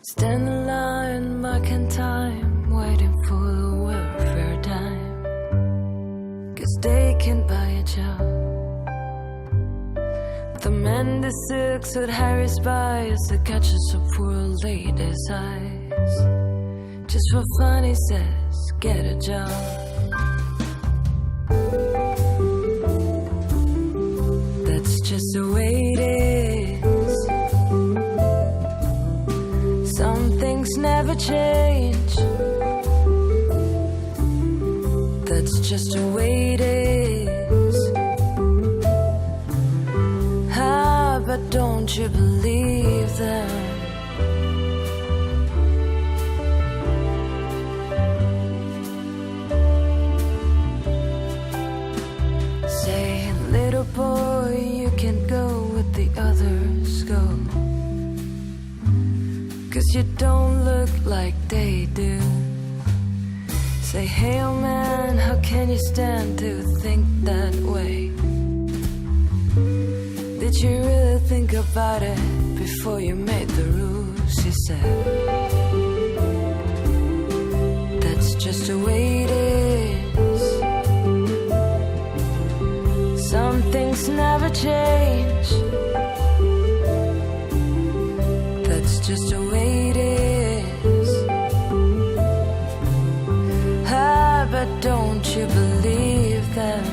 Stand in line, marking time, waiting for the welfare dime. 'Cause they can buy a job. The man that six at Harry's bias that catches a poor lady's eyes. Just for fun, he says, get a job. That's just the way it is. Some things never change. That's just the way it is. Ah, but don't you believe them? Say, little boy, you can't go with the others go. 'Cause you don't look like they do. Say, hey old man, how can you stand to think that way? Did you really think about it before you made the rules? He said, that's just the way it is. Some things never change. That's just the way it is. Ah, but don't you believe them?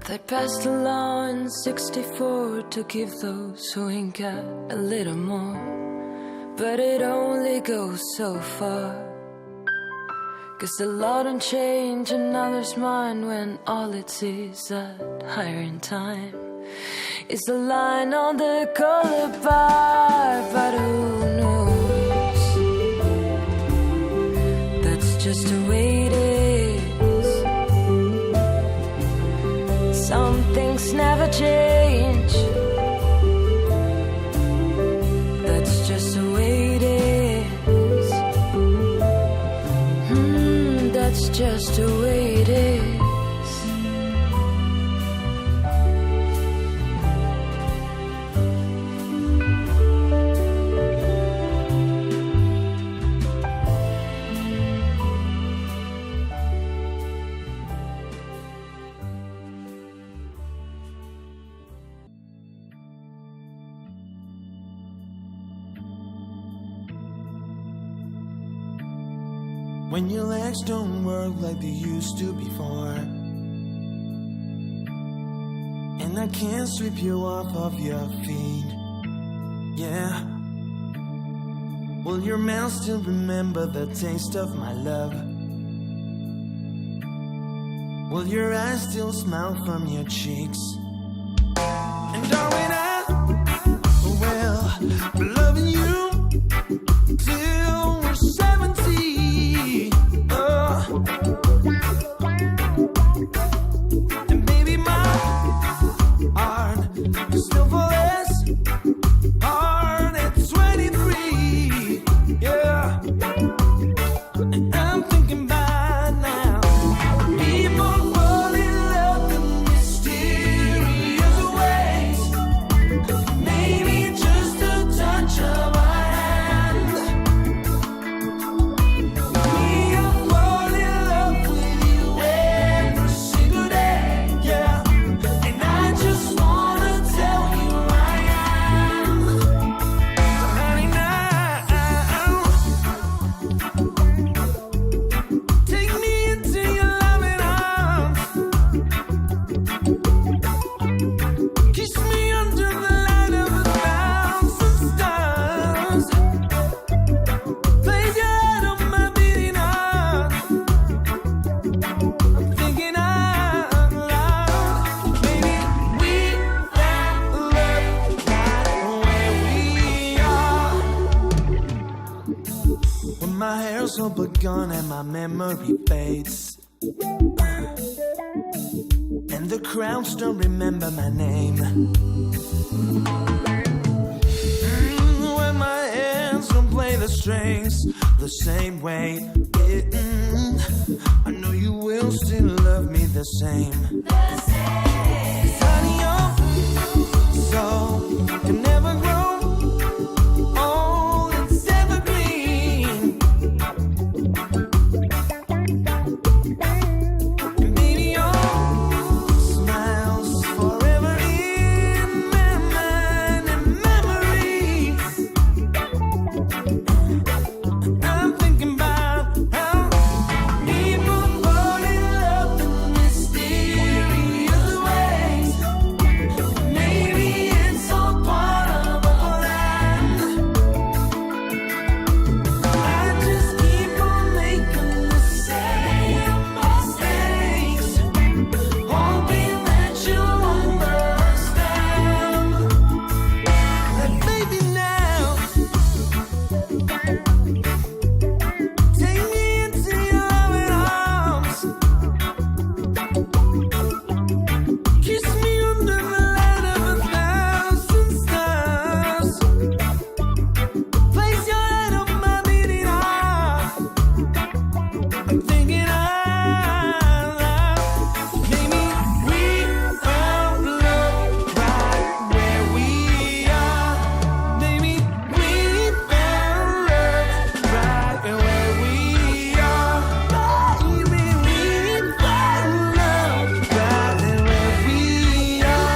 They passed a law in '64 to give those who ain't got a little more. But it only goes so far. 'Cause the law don't change another's mind when all it sees that hiring time is the line on the color bar. But who knows? That's just the way it is. Some things never change. That's just the way it is. That's just the way it is. When your legs don't work like they used to before, and I can't sweep you off of your feet, yeah. Will your mouth still remember the taste of my love? Will your eyes still smile from your cheeks? And darling, I will be loving you till we're 70. And baby, my heart is still for less hard at 23. Yeah, and I'm thinking about now. People fall in love in mysterious ways. Maybe just a touch of a hand. My hair's all but gone and my memory fades, and and the crowd still remember my name. When my hands don't play the strings the same way, I know you will still love me the same. 'Cause honey, your soul can never grow old, it's evergreen. And baby, your smile's forever in my mind and memories. I'm thinking about how people fall in love in mysterious ways. Maybe it's all part of a plan. I just keep on making the same mistakes, hoping that you'll understand. That maybe now, take me into your loving arms, kiss me under the light of 1,000 stars, place your head on my beating heart. I'm thinking out loud. Maybe we found love right where we are. Maybe we found love right where we are. Maybe we found love right where we are.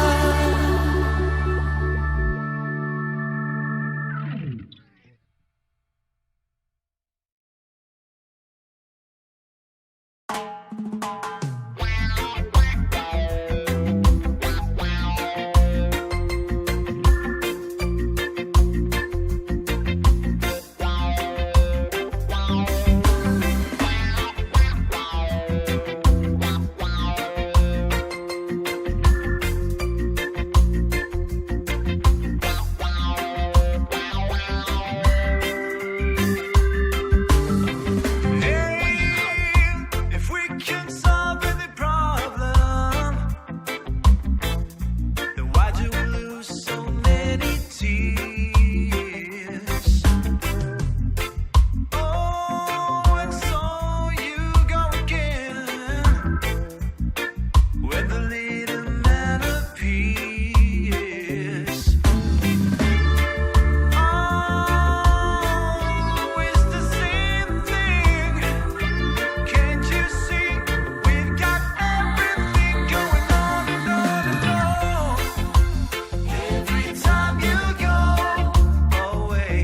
If we can solve any problem, then why do we lose so many tears? Oh, and so you go again when the little man appears. Always the same thing. Can't you see we've got everything going on and on and on? Every time you go away,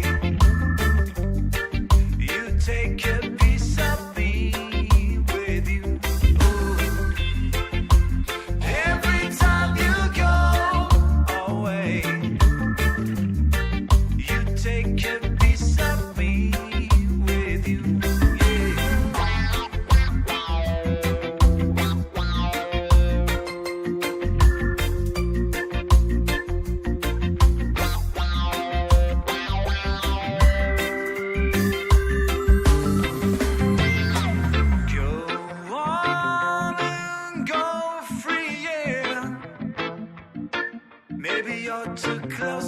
you take a piece of me with you. Every time you go away, you take a piece of me with you. Go on and go free, yeah. Maybe you're too close